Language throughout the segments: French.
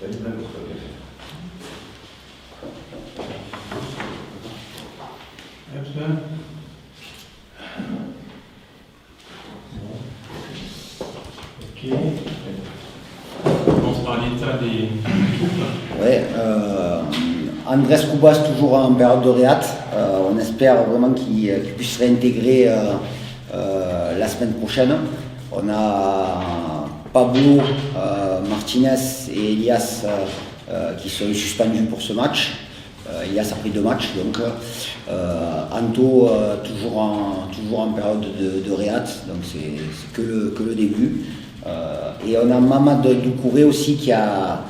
Ok. On commence par l'état des troupes. Ouais, Andrés Cubas toujours en période de réat. On espère vraiment qu'il puisse se réintégrer la semaine prochaine. On a Pablo Martinez et Elias qui sont suspendus pour ce match. Elias a pris 2 matchs, donc Anto toujours en période de réat, donc c'est que le début. Et on a Mamad Doucouré aussi qui a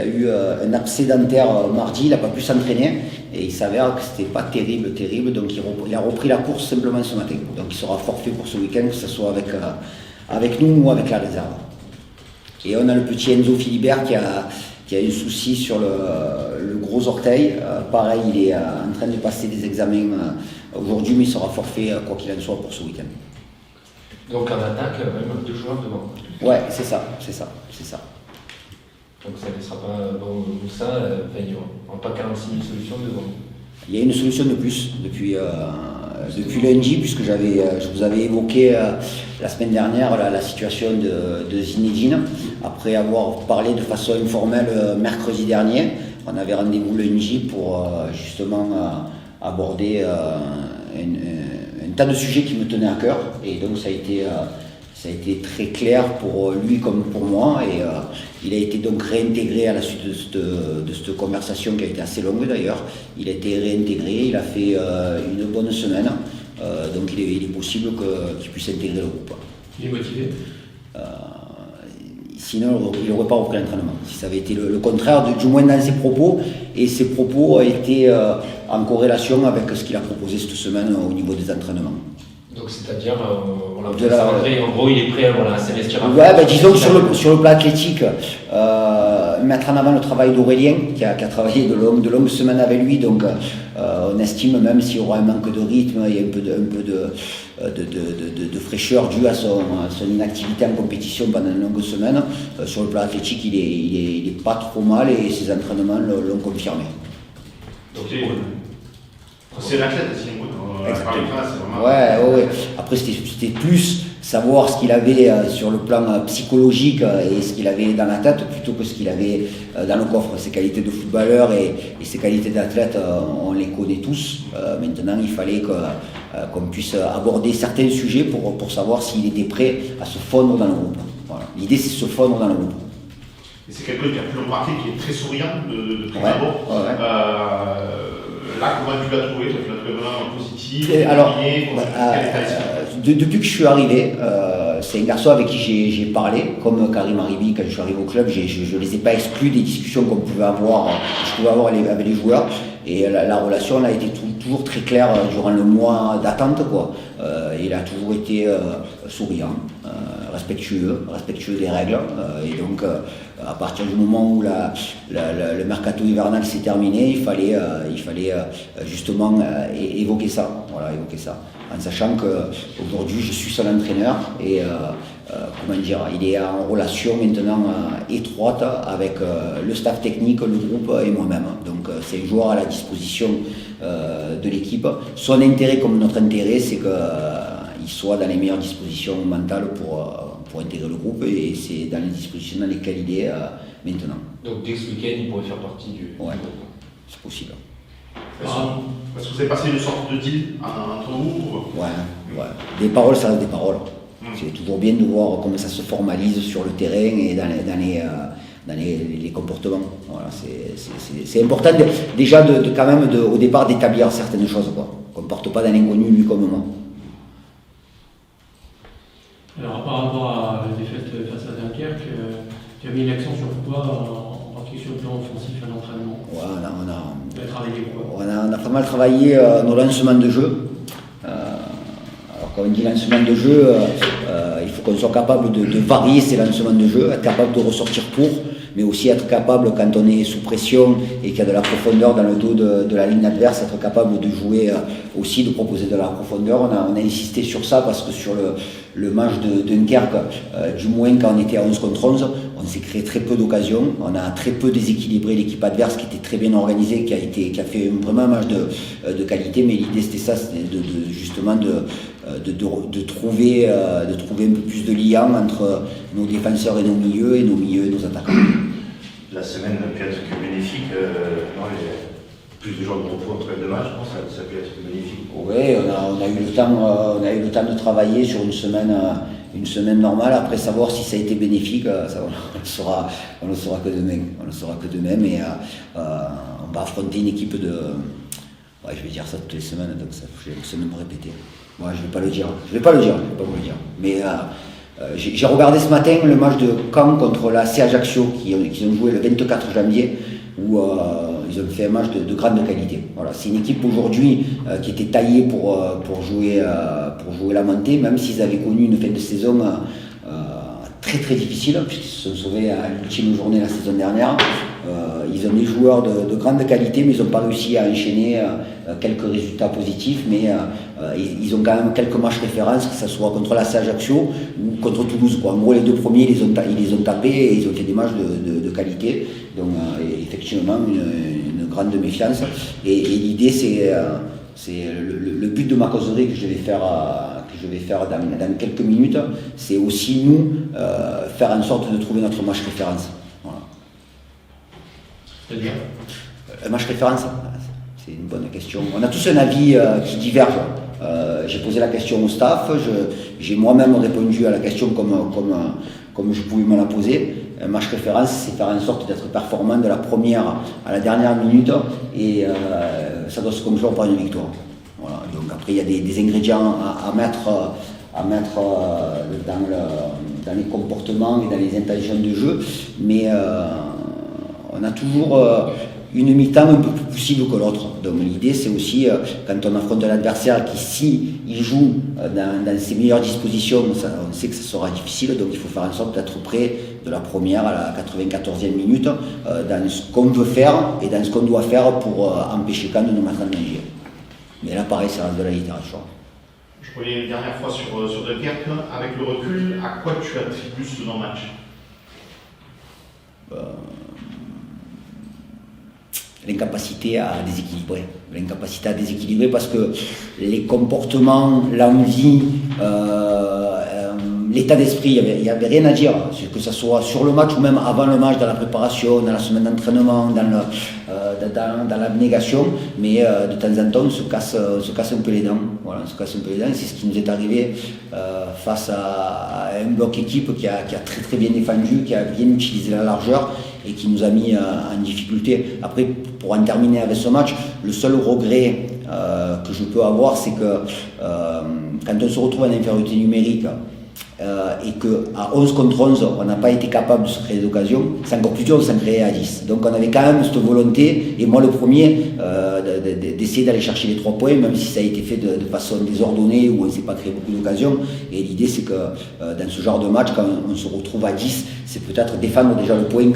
eu un abcès dentaire mardi, il n'a pas pu s'entraîner et il s'avère que c'était pas terrible, donc il a repris la course simplement ce matin. Donc il sera forfait pour ce week-end, que ce soit avec nous ou avec la réserve. Et on a le petit Enzo Philibert qui a un souci sur le gros orteil. Pareil, il est en train de passer des examens aujourd'hui, mais il sera forfait quoi qu'il en soit pour ce week-end. Donc en attaque, même 2 joueurs devant. Ouais, c'est ça. Donc ça ne laissera pas Moussa, il n'y aura pas 46 000 solutions devant. Il y a une solution de plus depuis lundi, puisque je vous avais évoqué la semaine dernière la situation de Zinedine. Après avoir parlé de façon informelle mercredi dernier, on avait rendez-vous lundi pour justement aborder un tas de sujets qui me tenaient à cœur. Et donc ça a été très clair pour lui comme pour moi. Et il a été donc réintégré à la suite de cette conversation qui a été assez longue d'ailleurs. Il a été réintégré, il a fait une bonne semaine. Donc il est possible qu'il puisse intégrer le groupe. Il est motivé. Sinon, il n'aurait pas repris l'entraînement. Si ça avait été le contraire, du moins dans ses propos, et ses propos étaient en corrélation avec ce qu'il a proposé cette semaine au niveau des entraînements. Donc c'est-à-dire, en gros, il est prêt à s'investir. Ouais, disons que sur le plan athlétique, mettre en avant le travail d'Aurélien, qui a travaillé de longues semaines avec lui, donc on estime, même s'il y aura un manque de rythme et un peu de fraîcheur due à son inactivité en compétition pendant une longue semaine, sur le plan athlétique, il est pas trop mal et ses entraînements l'ont confirmé. Donc c'est l'athlète, sinon. Ouais. Après, c'était plus savoir ce qu'il avait sur le plan psychologique et ce qu'il avait dans la tête plutôt que ce qu'il avait dans le coffre. Ses qualités de footballeur et ses qualités d'athlète, on les connaît tous. Maintenant, il fallait qu'on puisse aborder certains sujets pour savoir s'il était prêt à se fondre dans le groupe. Voilà. L'idée, c'est de se fondre dans le groupe. Et c'est quelqu'un qui a pu l'embarquer, qui est très souriant de prime abord. Là, comment tu l'as trouvé? Tu l'as trouvé vraiment positif? Alors, depuis que je suis arrivé, c'est un garçon avec qui j'ai parlé, comme Karim Aribi, quand je suis arrivé au club, je ne les ai pas exclus des discussions qu'on pouvait avoir, je pouvais avoir avec les joueurs. Et la relation a été toujours très claire durant le mois d'attente, quoi. Il a toujours été souriant, respectueux des règles. Et donc, à partir du moment où le mercato hivernal s'est terminé, il fallait justement évoquer ça. Voilà, évoquer ça. En sachant qu'aujourd'hui, je suis son entraîneur et il est en relation maintenant étroite avec le staff technique, le groupe et moi-même. Donc c'est un joueur à la disposition de l'équipe. Son intérêt comme notre intérêt, c'est qu'il soit dans les meilleures dispositions mentales pour intégrer le groupe et c'est dans les dispositions dans lesquelles il est maintenant. Donc dès ce week-end, il pourrait faire partie du groupe. C'est possible. Est-ce que vous avez passé une sorte de deal entre vous? Ouais. Des paroles, ça reste des paroles. C'est toujours bien de voir comment ça se formalise sur le terrain et dans les comportements. Voilà, c'est important déjà quand même au départ d'établir certaines choses, quoi. Qu'on ne porte pas dans l'inconnu, lui comme moi. Alors par rapport à la défaite face à Dunkerque, tu as mis l'accent sur quoi, en particulier sur le plan offensif à l'entraînement? On a pas mal travaillé nos lancements de jeu. Alors quand on dit lancement de jeu, il faut qu'on soit capable de varier ces lancements de jeu, être capable de ressortir court, mais aussi être capable, quand on est sous pression et qu'il y a de la profondeur dans le dos de la ligne adverse, être capable de jouer aussi de proposer de la profondeur. On a insisté sur ça parce que sur le match de Dunkerque, du moins quand on était à 11 contre 11, on s'est créé très peu d'occasions. On a très peu déséquilibré l'équipe adverse qui était très bien organisée, qui a fait vraiment un match de qualité. Mais l'idée c'était ça, c'était justement de trouver un peu plus de lien entre nos défenseurs et nos milieux et nos attaquants. La semaine a pu être que bénéfique, plus de jours de repos entre les deux matchs, ça a pu être bénéfique. Oui, on a eu le temps de travailler sur une semaine normale. Après savoir si ça a été bénéfique, ça, on le saura que demain. Mais on va affronter une équipe de... Ouais, je vais dire ça toutes les semaines, donc ça, j'ai l'impression de me répéter. Ouais, je vais pas vous le dire. Mais j'ai regardé ce matin le match de Caen contre la C Ajaccio qui ont joué le 24 janvier où ils ont fait un match de grande qualité. Voilà, c'est une équipe aujourd'hui qui était taillée pour jouer la montée, même s'ils avaient connu une fin de saison très très difficile, puisqu'ils se sont sauvés à l'ultime journée la saison dernière. Ils ont des joueurs de grande qualité, mais ils n'ont pas réussi à enchaîner quelques résultats positifs, mais ils ont quand même quelques matchs références, que ce soit contre la C Ajaccio ou contre Toulouse. En gros, les deux premiers, ils les ont tapés et ils ont fait des matchs de qualité. Donc, effectivement, une grande méfiance. Et l'idée, c'est le but de ma causerie que je vais faire dans quelques minutes, c'est aussi nous faire en sorte de trouver notre match référence. Voilà. C'est-à-dire un match référence, c'est une bonne question. On a tous un avis qui diverge. J'ai posé la question au staff, j'ai moi-même répondu à la question comme je pouvais me la poser. Un match référence, c'est faire en sorte d'être performant de la première à la dernière minute et ça doit se conclure par une victoire. Voilà. Donc après, il y a des ingrédients à mettre dans les comportements et dans les intentions de jeu, mais on a toujours une mi-temps un peu plus possible que l'autre. Donc l'idée c'est aussi, quand on affronte l'adversaire qui, si il joue dans ses meilleures dispositions, on sait que ça sera difficile, donc il faut faire en sorte d'être prêt de la première à la 94e minute dans ce qu'on veut faire et dans ce qu'on doit faire pour empêcher Caen de nous mettre en danger. Mais là pareil, ça reste de la littérature. Je reviens une dernière fois sur Dunkerque. Avec le recul, à quoi tu attribues ce non-match ? L'incapacité à déséquilibrer parce que les comportements, l'envie, l'état d'esprit, il n'y avait rien à dire, que ce soit sur le match ou même avant le match, dans la préparation, dans la semaine d'entraînement, dans l'abnégation, mais de temps en temps on se casse un peu les dents. Voilà, on se casse un peu les dents, c'est ce qui nous est arrivé face à un bloc équipe qui a très très bien défendu, qui a bien utilisé la largeur et qui nous a mis en difficulté. Après, pour en terminer avec ce match, le seul regret que je peux avoir, c'est que quand on se retrouve en infériorité numérique et qu'à 11 contre 11, on n'a pas été capable de se créer d'occasion, c'est encore plus dur de s'en créer à 10. Donc on avait quand même cette volonté, et moi le premier, d'essayer d'aller chercher les 3 points, même si ça a été fait de façon désordonnée, où on ne s'est pas créé beaucoup d'occasions. Et l'idée c'est que dans ce genre de match, quand on se retrouve à 10, c'est peut-être défendre déjà le point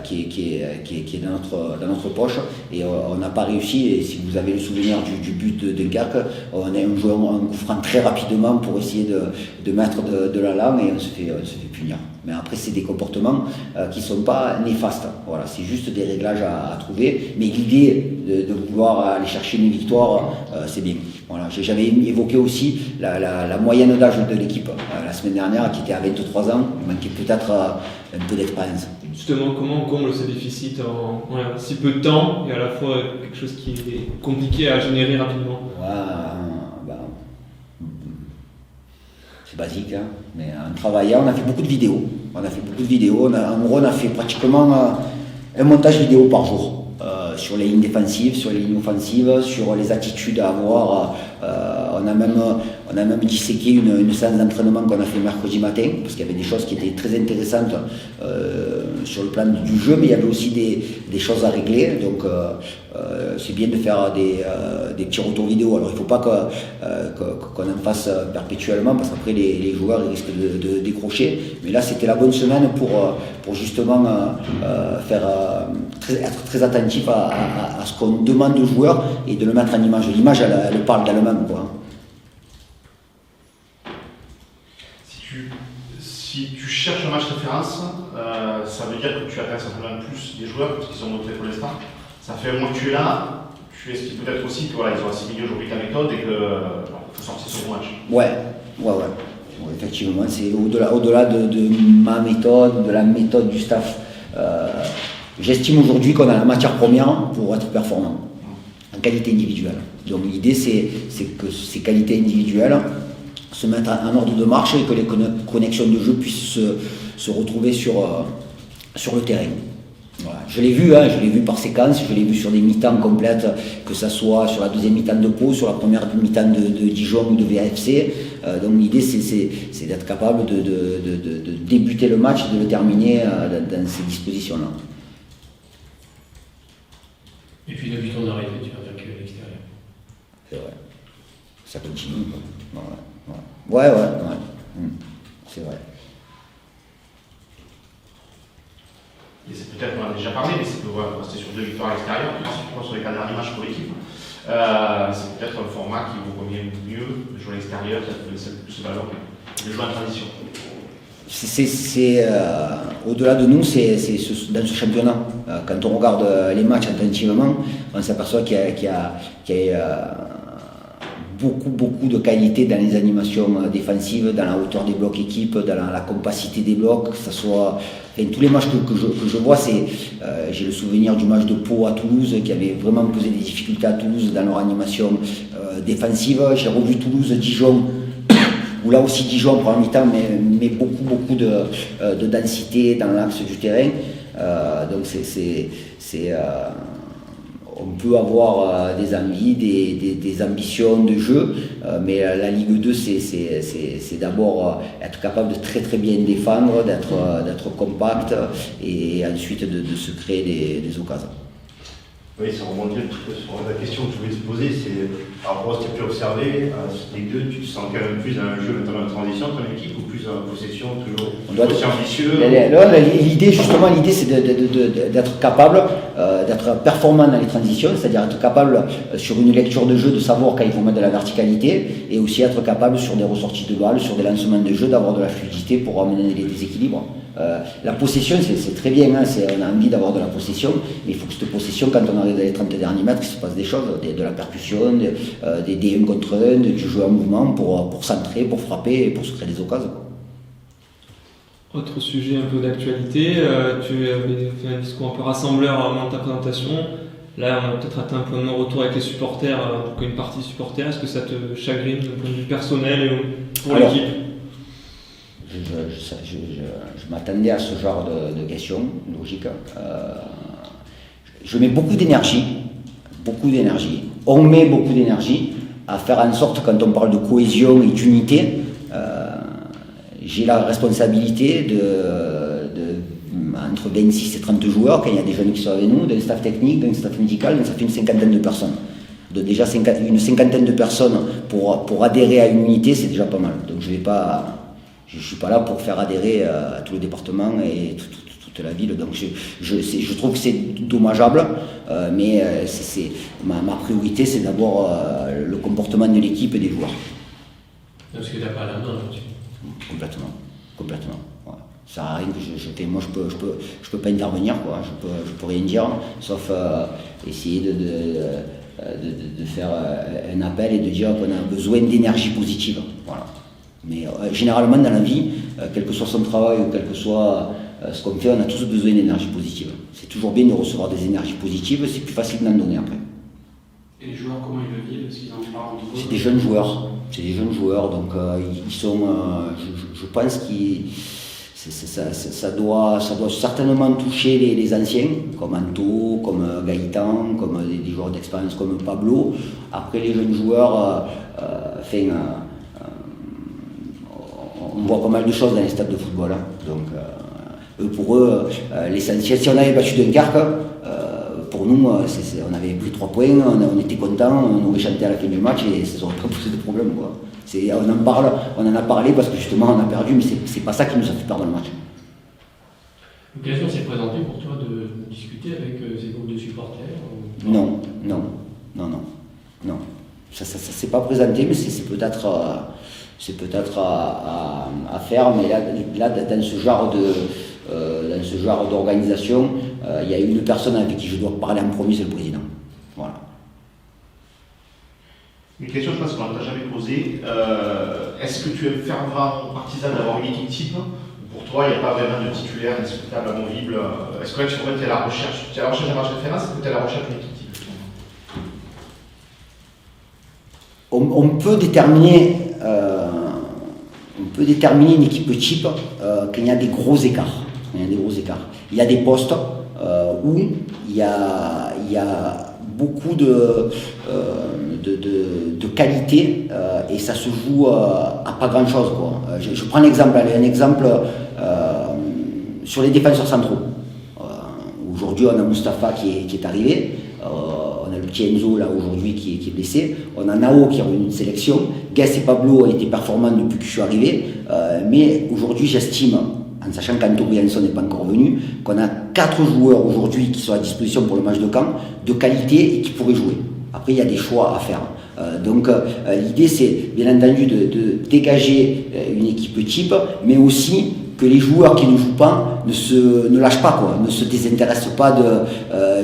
qui est dans notre poche, et on n'a pas réussi. Et si vous avez le souvenir du but de Dunkerque, on a joué un coup franc très rapidement pour essayer de mettre de la lame, et on se fait punir. Mais après, c'est des comportements qui ne sont pas néfastes. Voilà, c'est juste des réglages à trouver. Mais l'idée de vouloir aller chercher une victoire, c'est bien. Voilà, j'avais évoqué aussi la moyenne d'âge de l'équipe la semaine dernière, qui était à 23 ans. Il manquait peut-être un peu d'expérience. Justement, comment on comble ce déficit en si peu de temps, et à la fois quelque chose qui est compliqué à générer rapidement? C'est basique, hein, mais en travaillant, on a fait beaucoup de vidéos. En gros, on a fait pratiquement un montage vidéo par jour sur les lignes défensives, sur les lignes offensives, sur les attitudes à avoir. On a même disséqué une séance d'entraînement qu'on a fait mercredi matin, parce qu'il y avait des choses qui étaient très intéressantes sur le plan du jeu, mais il y avait aussi des choses à régler. Donc c'est bien de faire des petits retours vidéo. Alors il ne faut pas qu'on en fasse perpétuellement, parce qu'après les joueurs ils risquent de décrocher. Mais là c'était la bonne semaine pour justement faire être très attentif à ce qu'on demande aux joueurs et de le mettre en image. L'image, elle parle d'elle-même, quoi. Si tu cherches un match référence, ça veut dire que tu atteins certainement plus des joueurs parce qu'ils sont montrés pour l'instant. Ça fait un mois que tu es là. Tu expliques peut-être aussi qu'ils ont assimilé aujourd'hui ta méthode et qu'il faut sortir sur le match. Ouais, effectivement, c'est au-delà de ma méthode, de la méthode du staff. J'estime aujourd'hui qu'on a la matière première pour être performant en qualité individuelle. Donc l'idée, c'est que ces qualités individuelles se mettent en ordre de marche et que les connexions de jeu puissent se retrouver sur le terrain. Voilà. Je l'ai vu par séquence, je l'ai vu sur des mi-temps complètes, que ce soit sur la deuxième mi-temps de Pau, sur la première mi-temps de Dijon ou de VAFC. Donc l'idée, c'est d'être capable de débuter le match, de le terminer dans ces dispositions-là. Et puis depuis ton arrivée, tu as vaincu à l'extérieur. C'est vrai. Ça continue. Ouais. C'est vrai. Et c'est peut-être, on en a déjà parlé, mais c'est que rester sur 2 victoires à l'extérieur, sur les 4 derniers matchs pour l'équipe. C'est peut-être un format qui vous convient mieux, de jouer à l'extérieur, qui a plus de valeur, de jouer en transition. Au-delà de nous, c'est dans ce championnat. Quand on regarde les matchs attentivement, on s'aperçoit qu'il y a beaucoup de qualité dans les animations défensives, dans la hauteur des blocs équipes, dans la compacité des blocs, que ce soit... Enfin, tous les matchs que je vois, j'ai le souvenir du match de Pau à Toulouse, qui avait vraiment posé des difficultés à Toulouse dans leur animation défensive. J'ai revu Toulouse-Dijon, où là aussi Dijon prend un mi-temps, mais beaucoup de densité dans l'axe du terrain. Donc on peut avoir des envies, des ambitions de jeu, mais la Ligue 2, c'est d'abord être capable de très bien défendre, d'être compact et ensuite de se créer des occasions. Oui, ça rebondit un petit peu sur la question que je voulais te poser, c'est par rapport à ce que tu as pu observer, cette Ligue 2, tu te sens quand même plus dans un jeu maintenant en transition, ton équipe, ou plus en possession, toujours aussi ambitieux? L'idée c'est d'être capable d'être performant dans les transitions, c'est-à-dire être capable sur une lecture de jeu de savoir quand il faut mettre de la verticalité et aussi être capable sur des ressorties de balles, sur des lancements de jeu, d'avoir de la fluidité pour amener des déséquilibres. La possession, c'est très bien, hein, on a envie d'avoir de la possession, mais il faut que cette possession, quand on arrive dans les 30 derniers mètres, qu'il se passe des choses, de la percussion, des 1 contre 1, du jeu en mouvement pour centrer, pour frapper et pour se créer des occasions. Autre sujet un peu d'actualité, tu avais fait un discours un peu rassembleur à moment de ta présentation. Là, on a peut-être atteint un point de non-retour avec les supporters, une partie supporters. Est-ce que ça te chagrine d'un point de vue personnel et pour l'équipe ? Je m'attendais à ce genre de questions, logique. Je mets beaucoup d'énergie, on met beaucoup d'énergie à faire en sorte, quand on parle de cohésion et d'unité, j'ai la responsabilité entre 26 et 30 joueurs, quand il y a des jeunes qui sont avec nous, d'un staff technique, d'un staff médical, ça fait une cinquantaine de personnes. Donc déjà une cinquantaine de personnes pour adhérer à une unité, c'est déjà pas mal. Donc je ne suis pas là pour faire adhérer à tout le département et toute la ville. Donc je trouve que c'est dommageable, mais ma priorité, c'est d'abord le comportement de l'équipe et des joueurs. Parce que tu n'as pas la main là-dessus. Complètement. Ouais. Ça sert à rien que moi je peux pas intervenir, quoi. Je peux rien dire, sauf essayer de faire un appel et de dire qu'on a besoin d'énergie positive. Voilà. Mais généralement dans la vie, quel que soit son travail ou quel que soit ce qu'on fait, on a tous besoin d'énergie positive. C'est toujours bien de recevoir des énergies positives, c'est plus facile d'en donner après. Et les joueurs, comment ils le vivent? Est-ce qu'ils en parlent entre eux? C'est des jeunes joueurs, donc ils sont, je pense que ça doit certainement toucher les anciens, comme Anto, comme Gaëtan, comme des joueurs d'expérience comme Pablo. Après les jeunes joueurs, on voit pas mal de choses dans les stades de football. Hein. Donc pour eux, l'essentiel, si on avait battu Dunkerque, pour nous, on avait pris 3 points, on était contents, on aurait chanté à la fin du match et ça n'aurait pas posé de problème. Quoi. On en a parlé parce que justement on a perdu, mais c'est pas ça qui nous a fait perdre le match. L'occasion s'est présentée pour toi de discuter avec ces groupes de supporters Non. Ça s'est pas présenté, mais c'est peut-être à faire. Mais là dans ce genre d'organisation, il y a une personne avec qui je dois parler en premier, c'est le président. Voilà. Une question, je pense qu'on ne t'a jamais posée. Est-ce que tu es fervent partisan d'avoir une équipe type? Pour toi, il n'y a pas vraiment de titulaire indiscutable, amovible. Est-ce que là, tu es à la recherche d'un match référence ou tu es à la recherche d'une équipe type? On peut déterminer une équipe type quand il y a des gros écarts. Il y a des postes où il y a beaucoup de qualité et ça se joue à pas grand chose, quoi. Je prends un exemple sur les défenseurs centraux. Aujourd'hui on a Moustapha qui est arrivé, on a le petit Enzo là aujourd'hui qui est blessé, on a Nao qui est revenu de sélection, Guess et Pablo ont été performants depuis que je suis arrivé, mais aujourd'hui j'estime, en sachant qu'Anto Briançon n'est pas encore venu, qu'on a 4 joueurs aujourd'hui qui sont à disposition pour le match de Caen, de qualité et qui pourraient jouer. Après, il y a des choix à faire. Donc, l'idée, c'est bien entendu de dégager une équipe type, mais aussi que les joueurs qui ne jouent pas ne lâchent pas, quoi, ne se désintéressent pas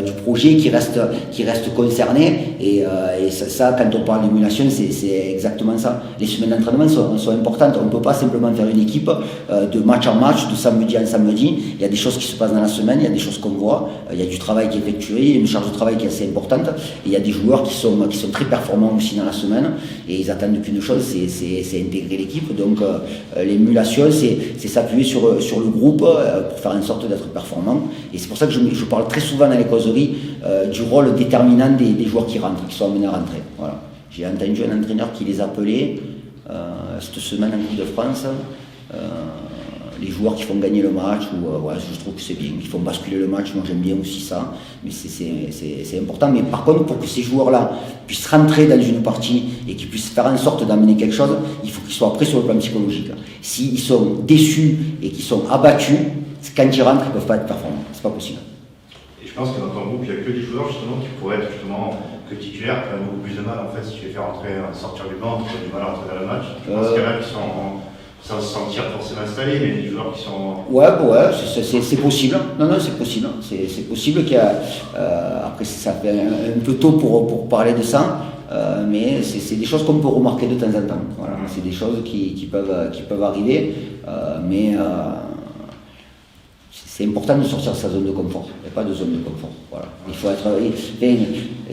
du projet, qui restent concernés. Et ça, quand on parle d'émulation, c'est exactement ça. Les semaines d'entraînement sont importantes. On ne peut pas simplement faire une équipe de match en match, de samedi en samedi. Il y a des choses qui se passent dans la semaine, il y a des choses qu'on voit, il y a du travail qui est effectué, il y a une charge de travail qui est assez importante. Et il y a des joueurs qui sont très performants aussi dans la semaine. Et ils attendent qu'une chose, c'est intégrer l'équipe. Donc l'émulation, c'est s'appuyer sur le groupe pour faire en sorte d'être performant. Et c'est pour ça que je parle très souvent dans les causeries du rôle déterminant des joueurs qui rentrent, qui sont amenés à rentrer. Voilà. J'ai entendu un entraîneur qui les appelait cette semaine en Coupe de France, les joueurs qui font gagner le match, je trouve que c'est bien, qui font basculer le match, moi j'aime bien aussi ça, mais c'est important. Mais par contre, pour que ces joueurs-là puissent rentrer dans une partie et qu'ils puissent faire en sorte d'amener quelque chose, il faut qu'ils soient prêts sur le plan psychologique. S'ils sont déçus et qu'ils sont abattus, quand ils rentrent, ils ne peuvent pas être performants, c'est pas possible. Et je pense que dans ton groupe, il n'y a que des joueurs justement qui pourraient être justement que titulaires, qui ont beaucoup plus de mal en fait si tu les fais sortir du banc, tu as du mal à rentrer dans le match. Je pense qu'il y en a qui sont sans se sentir forcément installés, mais des joueurs qui sont... Ouais, c'est possible. Non, c'est possible. C'est possible qu'il y a... après, ça fait un peu tôt pour parler de ça, mais c'est des choses qu'on peut remarquer de temps en temps. Voilà. C'est des choses qui peuvent arriver, mais c'est important de sortir de sa zone de confort. Il n'y a pas de zone de confort. Voilà. Il faut être...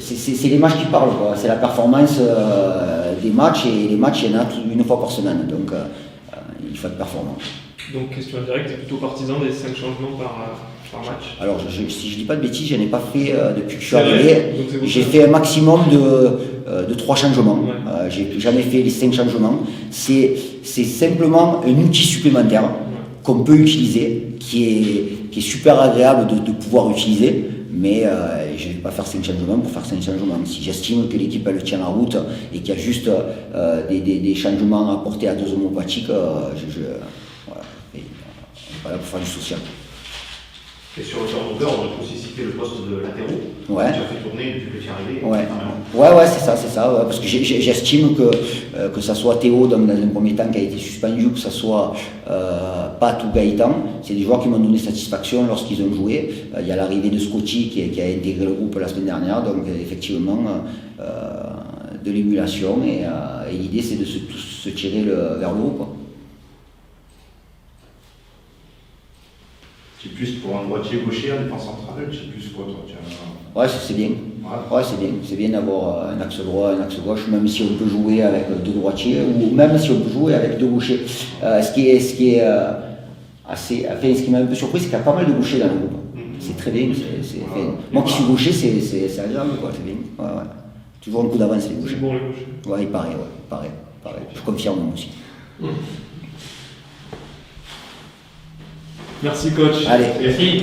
C'est les matchs qui parlent, quoi. C'est la performance des matchs, et les matchs, il y en a une fois par semaine. Donc, il faut être performant. Donc, question directe, tu es plutôt partisan des 5 changements par match? Alors, si je ne dis pas de bêtises, je n'en ai pas fait depuis que je suis arrivé. J'ai fait un maximum de 3 changements. Ouais. J'ai jamais fait les 5 changements. C'est simplement un outil supplémentaire qu'on peut utiliser, qui est super agréable de pouvoir utiliser. Mais je ne vais pas faire 5 changements pour faire 5 changements. Si j'estime que l'équipe elle tient la route et qu'il y a juste des changements à apporter à dose homopathique, voilà. On n'est pas là pour faire du social. Et sur le turnover, on peut aussi citer le poste de latéraux. Ouais. Tu as fait tourner depuis que tu es arrivé. Ouais, c'est ça. Ouais, parce que j'estime que ça soit Théo, donc dans un premier temps, qui a été suspendu, que ça soit Pat ou Gaëtan, c'est des joueurs qui m'ont donné satisfaction lorsqu'ils ont joué. Il y a l'arrivée de Scotty qui a intégré le groupe la semaine dernière, donc effectivement de l'émulation, et l'idée c'est de tous se tirer vers le haut, quoi. C'est plus pour un droitier-gaucher, un défense central, c'est plus quoi toi? Ouais, c'est bien. Ouais, c'est bien d'avoir un axe droit, un axe gauche, même si on peut jouer avec 2 droitiers, ou même si on peut jouer avec 2 gauchers. Ce qui est assez... Enfin, ce qui m'a un peu surpris, c'est qu'il y a pas mal de gauchers dans le groupe. C'est très bien. Moi qui suis gaucher, c'est agréable, quoi. C'est bien. Ouais. Toujours un coup d'avance, les gauchers. C'est bon, les gauchers. Ouais, il paraît. Je confirme moi aussi. Merci coach. Allez. Merci.